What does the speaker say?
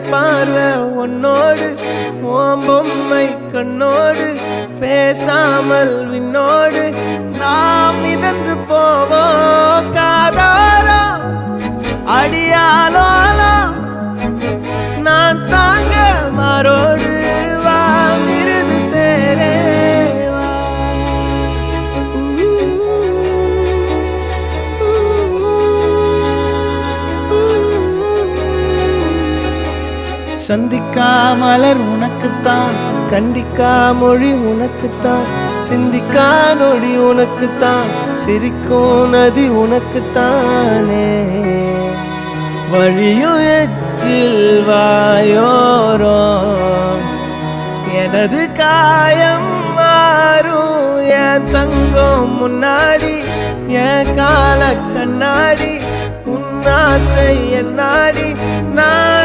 பார்வை உன்னோடு ஓம் பொம்மை கண்ணோடு பேசாமல் விண்ணோடு நாம் மிதந்து போவோம் காதாரோ அடியாலோலோ நான் தாங்க மாறோடு வா மிருது தேரே வா சந்திக்கா மலர் உனக்குத்தான் கண்டிக்கா மொழி உனக்குத்தான் சிந்திக்கா நொடி உனக்குத்தான் சிரிக்கும் நதி உனக்குத்தானே வழியும் எச்சில் வாயோரோ எனது காயம் மாறும் என் தங்கம் முன்னாடி என் கால கண்ணாடி உன் ஆசை என் நாடி நான்